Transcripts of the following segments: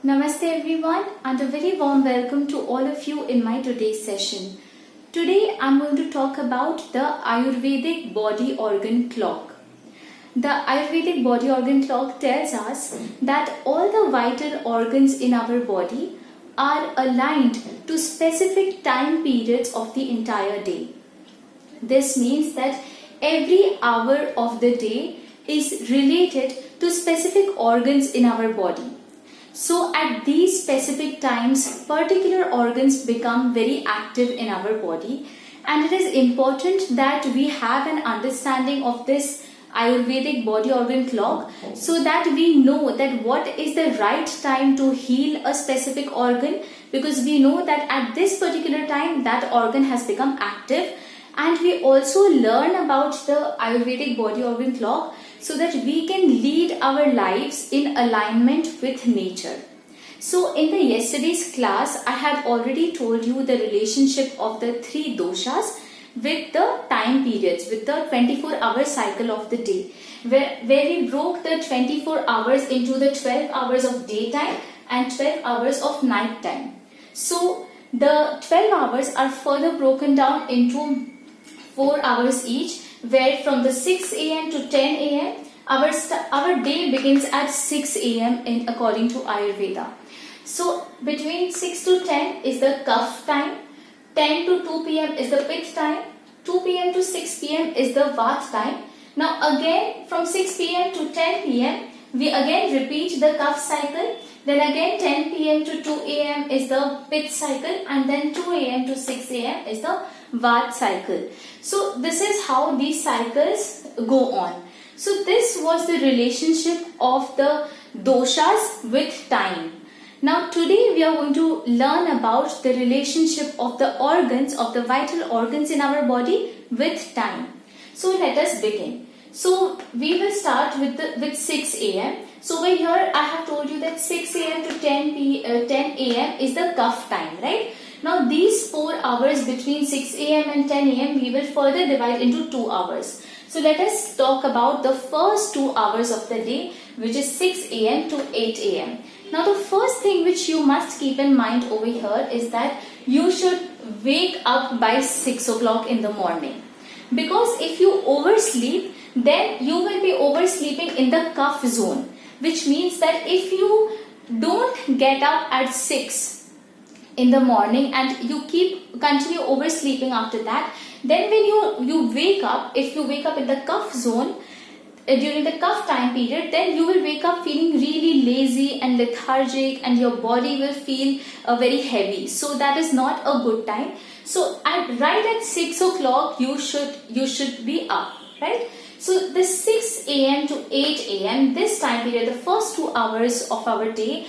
Namaste everyone and a very warm welcome to all of you in my today's session. Today I'm going to talk about the Ayurvedic body organ clock. The Ayurvedic body organ clock tells us that all the vital organs in our body are aligned to specific time periods of the entire day. This means that every hour of the day is related to specific organs in our body. So at these specific times, particular organs become very active in our body, and it is important that we have an understanding of this Ayurvedic body organ clock so that we know that what is the right time to heal a specific organ, because we know that at this particular time that organ has become active. And we also learn about the Ayurvedic body organ clock so that we can lead our lives in alignment with nature. So in the yesterday's class, I had already told you the relationship of the three doshas with the time periods, with the 24-hour cycle of the day, where we broke the 24 hours into the 12 hours of daytime and 12 hours of night time. So the 12 hours are further broken down into 4 hours each, where from the 6 a.m. to 10 a.m. our day begins at 6 a.m. in according to Ayurveda. So between 6 to 10 is the Kapha time, 10 to 2 p.m. is the Pitta time, 2 p.m. to 6 p.m. is the Vata time. Now again from 6 p.m. to 10 p.m. we again repeat the Kapha cycle. Then again 10 p.m. to 2 a.m. is the Pitta cycle, and then 2 a.m. to 6 a.m. is the Vata cycle. So this is how these cycles go on. So this was the relationship of the doshas with time. Now today we are going to learn about the relationship of the organs, of the vital organs in our body with time. So let us begin. So we will start with 6 a.m. So over here I have told you that 6 a.m. to 10 a.m. is the Kapha time, right? Now these 4 hours between 6 a.m. and 10 a.m. we will further divide into 2 hours. So let us talk about the first 2 hours of the day, which is 6 a.m. to 8 a.m. Now the first thing which you must keep in mind over here is that you should wake up by 6 o'clock in the morning. Because if you oversleep, then you will be oversleeping in the Kapha zone, which means that if you don't get up at 6 in the morning and you continue oversleeping after that, then when you wake up, if you wake up in the Kapha zone during the Kapha time period, then you will wake up feeling really lazy and lethargic, and your body will feel very heavy. So that is not a good time. So right at 6 o'clock you should be up, right? So the 6 a.m. to 8 a.m. this time period, the first 2 hours of our day,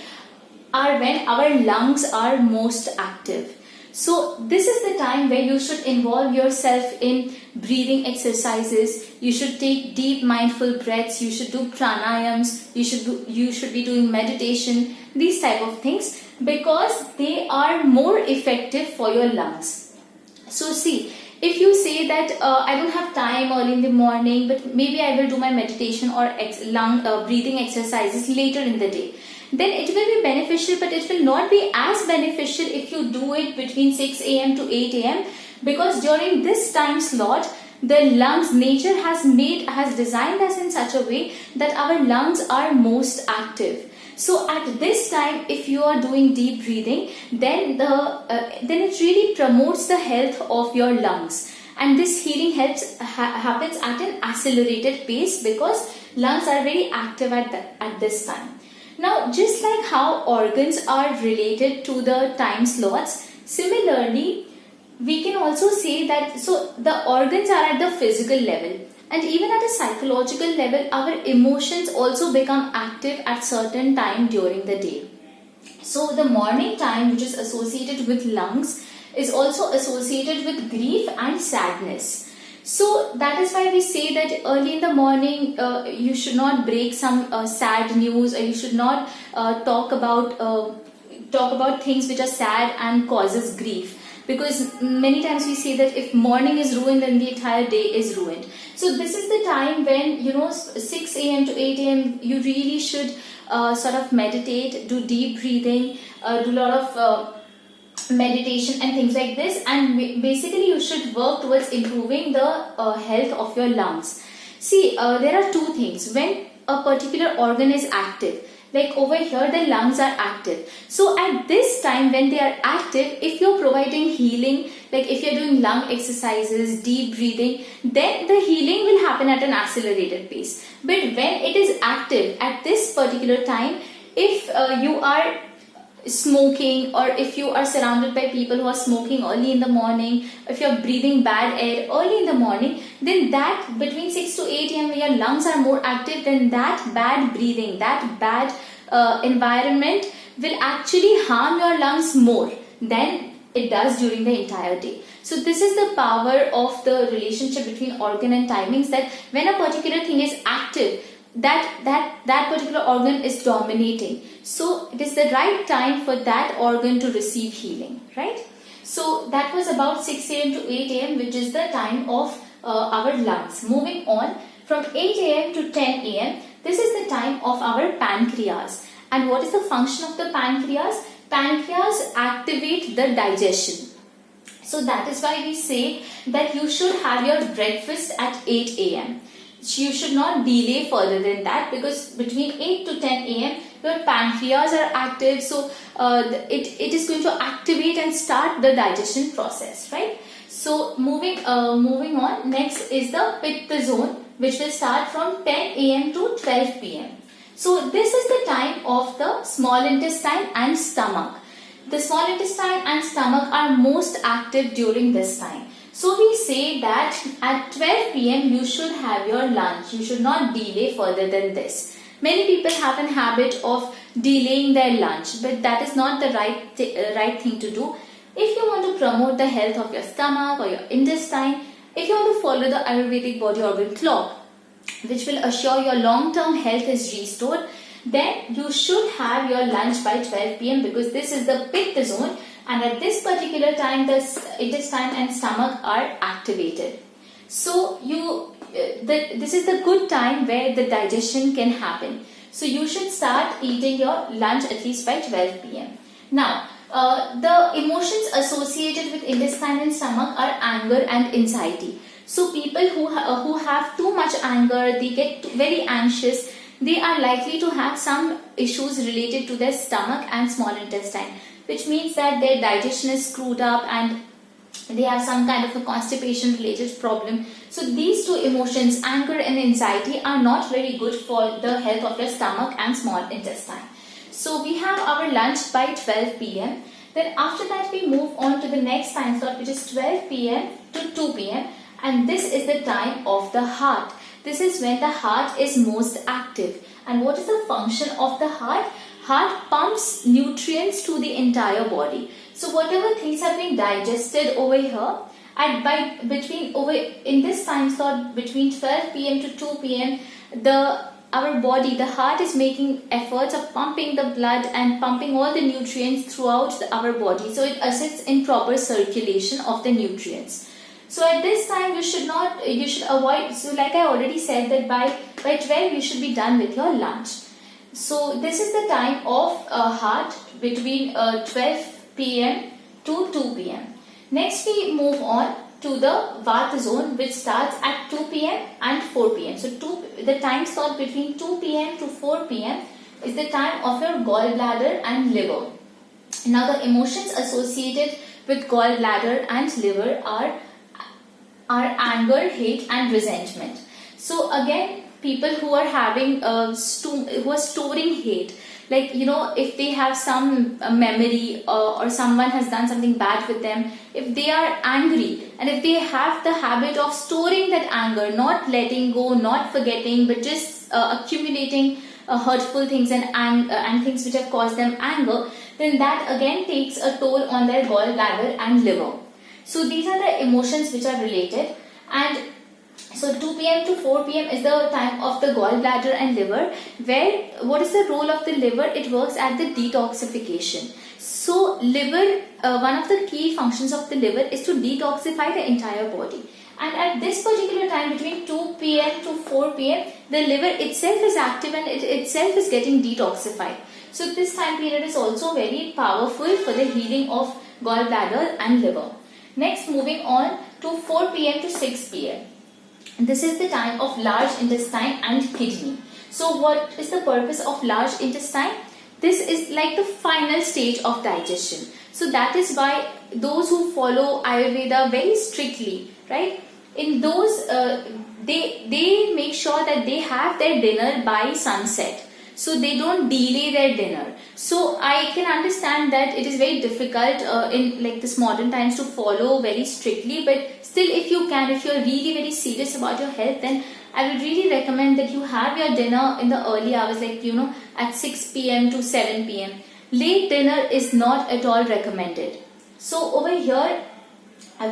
are when our lungs are most active. So this is the time where you should involve yourself in breathing exercises. You should take deep mindful breaths. You should do pranayams. You should be doing meditation. These type of things, because they are more effective for your lungs. So see, if you say that I don't have time early in the morning, but maybe I will do my meditation or breathing exercises later in the day, then it will be beneficial, but it will not be as beneficial if you do it between 6 a.m. to 8 a.m. because during this time slot, the lungs, nature has designed us in such a way that our lungs are most active. So at this time, if you are doing deep breathing, then it really promotes the health of your lungs, and this healing happens at an accelerated pace because lungs are very active at this time. Now, just like how organs are related to the time slots, similarly, we can also say that so the organs are at the physical level, and even at a psychological level, our emotions also become active at certain time during the day. So the morning time, which is associated with lungs, is also associated with grief and sadness. So that is why we say that early in the morning you should not break some sad news, or you should not talk about things which are sad and causes grief, because many times we say that if morning is ruined, then the entire day is ruined. So this is the time when 6 a.m. to 8 a.m. you really should sort of meditate, do deep breathing, do a lot of meditation and things like this, and basically you should work towards improving the health of your lungs. See, there are two things. When a particular organ is active, like over here the lungs are active, so at this time when they are active, if you're providing healing, like if you're doing lung exercises, deep breathing, then the healing will happen at an accelerated pace. But when it is active at this particular time, if you are smoking, or if you are surrounded by people who are smoking early in the morning, if you're breathing bad air early in the morning, then that between 6 to 8 a.m. when your lungs are more active, then that bad breathing, that bad environment will actually harm your lungs more than it does during the entire day. So this is the power of the relationship between organ and timings, that when a particular thing is active, that particular organ is dominating, so it is the right time for that organ to receive healing, right? So that was about 6 a.m. to 8 a.m., which is the time of our lungs. Moving on, from 8 a.m. to 10 a.m., this is the time of our pancreas. And what is the function of the pancreas? Pancreas activate the digestion. So that is why we say that you should have your breakfast at 8 a.m. You should not delay further than that, because between 8 to 10 a.m. your pancreas are active, so it is going to activate and start the digestion process, right? So moving on, next is the pitta zone, which will start from 10 a.m. to 12 p.m. So this is the time of the small intestine and stomach. The small intestine and stomach are most active during this time. So we say that at 12 p.m. you should have your lunch. You should not delay further than this. Many people have a habit of delaying their lunch, but that is not the right thing to do. If you want to promote the health of your stomach or your intestine, if you want to follow the Ayurvedic body organ clock, which will assure your long-term health is restored, then you should have your lunch by 12 p.m. because this is the pitta zone. And at this particular time, the intestine and stomach are activated. So this is the good time where the digestion can happen. So you should start eating your lunch at least by 12 p.m. Now, the emotions associated with intestine and stomach are anger and anxiety. So people who have too much anger, they get very anxious. They are likely to have some issues related to their stomach and small intestine, which means that their digestion is screwed up and they have some kind of a constipation related problem. So these two emotions, anger and anxiety, are not very good for the health of your stomach and small intestine. So we have our lunch by 12 p.m. Then after that we move on to the next time slot, which is 12 p.m. to 2 p.m. and this is the time of the heart. This is when the heart is most active. And what is the function of the heart? Heart pumps nutrients to the entire body. So whatever things have been digested over here, in this time slot between 12 p.m. to 2 p.m. our body, the heart is making efforts of pumping the blood and pumping all the nutrients throughout our body. So it assists in proper circulation of the nutrients. So at this time you should avoid, so like I already said that by 12 you should be done with your lunch. So this is the time of heart between 12 p.m. to 2 p.m. Next we move on to the Vata zone, which starts at 2 p.m. and 4 p.m. So the time slot between 2 p.m. to 4 p.m. is the time of your gallbladder and liver. Now the emotions associated with gallbladder and liver are anger, hate and resentment. So again, people who are having who are storing hate, like if they have some memory or someone has done something bad with them, if they are angry and if they have the habit of storing that anger, not letting go, not forgetting, but just accumulating hurtful things and things which have caused them anger, then that again takes a toll on their gallbladder and liver. So these are the emotions which are related. And so 2 p.m. to 4 p.m. is the time of the gallbladder and liver, where what is the role of the liver? It works at the detoxification. So liver, one of the key functions of the liver is to detoxify the entire body. and at this particular time between 2 p.m. to 4 p.m. the liver itself is active and it itself is getting detoxified. So this time period is also very powerful for the healing of gallbladder and liver. Next, moving on to 4 p.m. to 6 p.m. This is the time of large intestine and kidney. So what is the purpose of large intestine? This is like the final stage of digestion. So that is why those who follow Ayurveda very strictly, right? In those, they make sure that they have their dinner by sunset. So they don't delay their dinner. So I can understand that it is very difficult in like this modern times to follow very strictly. But still, if you can, if you're really very serious about your health, then I would really recommend that you have your dinner in the early hours, like at 6 p.m. to 7 p.m. Late dinner is not at all recommended. So over here,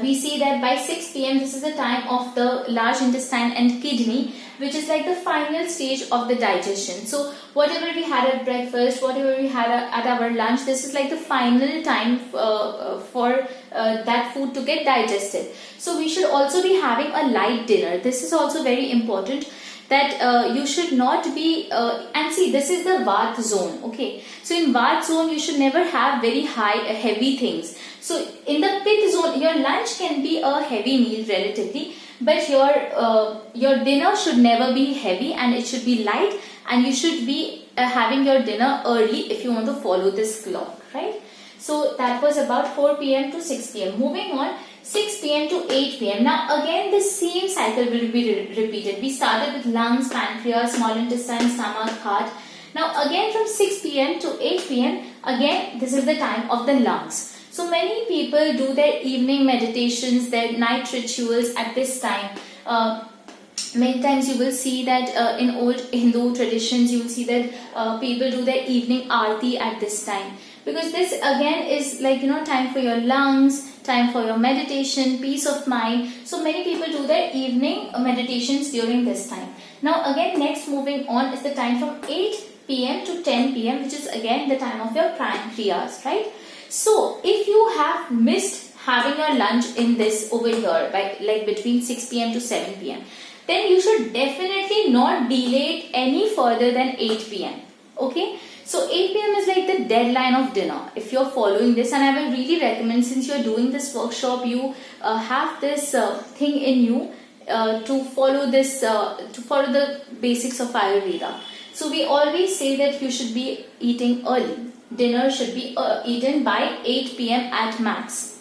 we see that by 6 p.m. this is the time of the large intestine and kidney, which is like the final stage of the digestion. So whatever we had at breakfast, whatever we had at our lunch, this is like the final time for that food to get digested. So we should also be having a light dinner. This is also very important, that you should not be and see, this is the Vata zone. Okay, so in Vata zone you should never have very heavy things. So in the Pitta zone, your lunch can be a heavy meal relatively, but your dinner should never be heavy and it should be light, and you should be having your dinner early if you want to follow this clock, right? So that was about 4 p.m. to 6 p.m. Moving on, 6 p.m. to 8 p.m. Now again the same cycle will be repeated. We started with lungs, pancreas, small intestine, stomach, heart. Now again from 6 p.m. to 8 p.m. again this is the time of the lungs. So many people do their evening meditations, their night rituals at this time. Many times you will see that in old Hindu traditions you will see that people do their evening aarti at this time. Because this again is like time for your lungs, time for your meditation, peace of mind. So many people do their evening meditations during this time. Now again, next moving on is the time from 8 p.m. to 10 p.m. which is again the time of your pancreas, right? So if you have missed having your lunch in this over here by like between 6 p.m. to 7 p.m. then you should definitely not delay it any further than 8 p.m. Okay, so 8 p.m. is like the deadline of dinner if you're following this, and I will really recommend, since you're doing this workshop, you have this thing in you to follow this to follow the basics of Ayurveda. So we always say that you should be eating early. Dinner should be eaten by 8 p.m. at max,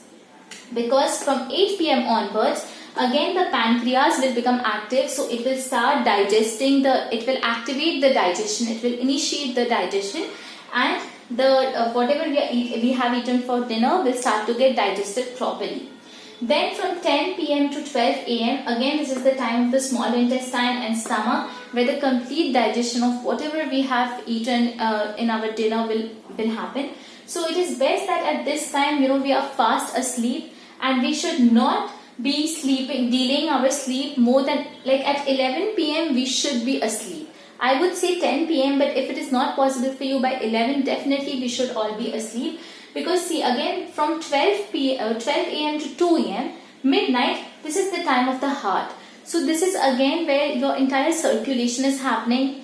because from 8 p.m. onwards again the pancreas will become active, so it will start digesting it will activate the digestion, it will initiate the digestion, and the whatever we have eaten for dinner will start to get digested properly. Then from 10 p.m. to 12 a.m. again this is the time of the small intestine and stomach, where the complete digestion of whatever we have eaten in our dinner will happen. So it is best that at this time we are fast asleep, and we should not be delaying our sleep more than like at 11 p.m. we should be asleep. I would say 10 p.m. but if it is not possible for you, by 11 definitely we should all be asleep. Because see, again from 12 a.m. to 2 a.m. midnight, this is the time of the heart. So this is again where your entire circulation is happening.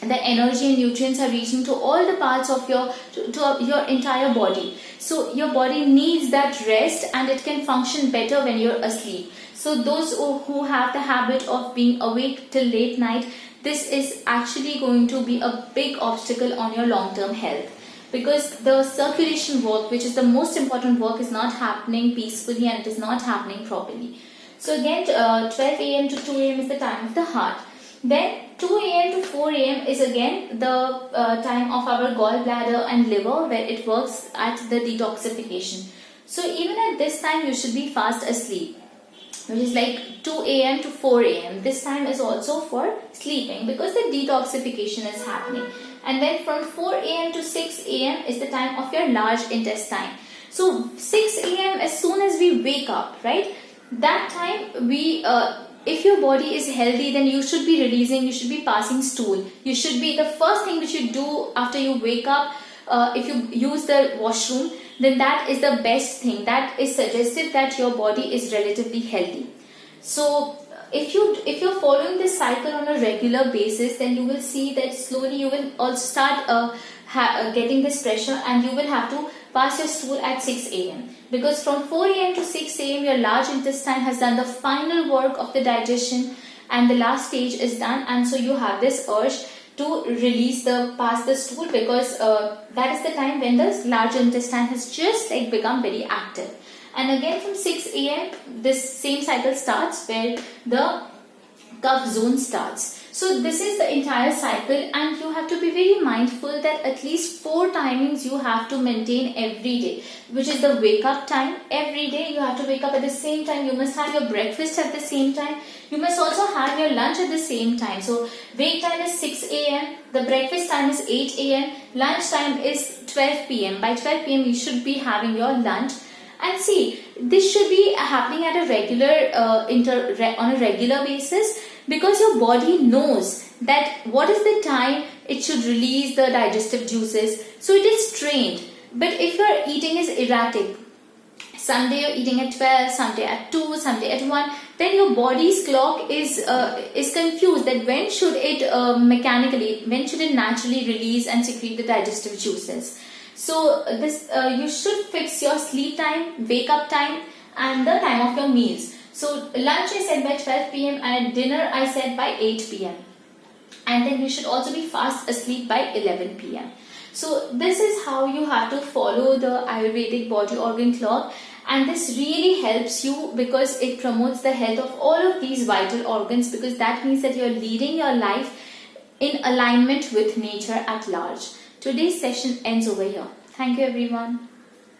The energy and nutrients are reaching to all the parts of your entire body. So your body needs that rest, and it can function better when you're asleep. So those who have the habit of being awake till late night, this is actually going to be a big obstacle on your long-term health, because the circulation work, which is the most important work, is not happening peacefully and it is not happening properly. So again 12 a.m. to 2 a.m. is the time of the heart. Then 2 a.m. to 4 a.m. is again the time of our gallbladder and liver, where it works at the detoxification. So even at this time you should be fast asleep, which is like 2 a.m. to 4 a.m. This time is also for sleeping, because the detoxification is happening. And then from 4 a.m. to 6 a.m. is the time of your large intestine. So 6 a.m. as soon as we wake up, right? That time if your body is healthy, then you should be releasing, you should be passing stool. You should be, the first thing which you do after you wake up, if you use the washroom, then that is the best thing. That is suggested that your body is relatively healthy. So if you're following this cycle on a regular basis, then you will see that slowly you will also start getting this pressure, and you will have to pass your stool at 6 a.m. because from 4 a.m. to 6 a.m. your large intestine has done the final work of the digestion and the last stage is done, and so you have this urge to pass the stool, because that is the time when the large intestine has just like become very active. And again from 6 a.m. this same cycle starts where the cough zone starts. So this is the entire cycle, and you have to be very mindful that at least 4 timings you have to maintain every day, which is the wake up time. Every day you have to wake up at the same time. You must have your breakfast at the same time. You must also have your lunch at the same time. So wake time is 6 a.m. The breakfast time is 8 a.m. Lunch time is 12 p.m. By 12 p.m. you should be having your lunch. And see, this should be happening at a on a regular basis, because your body knows that what is the time it should release the digestive juices. So it is trained. But if your eating is erratic, someday you're eating at 12, someday at 2, someday at 1, then your body's clock is confused that when should it naturally release and secrete the digestive juices. So this you should fix your sleep time, wake up time, and the time of your meals. So lunch I said by 12 p.m. and dinner I said by 8 p.m. And then you should also be fast asleep by 11 p.m. So this is how you have to follow the Ayurvedic body organ clock, and this really helps you because it promotes the health of all of these vital organs, because that means that you're leading your life in alignment with nature at large. Today's session ends over here. Thank you everyone.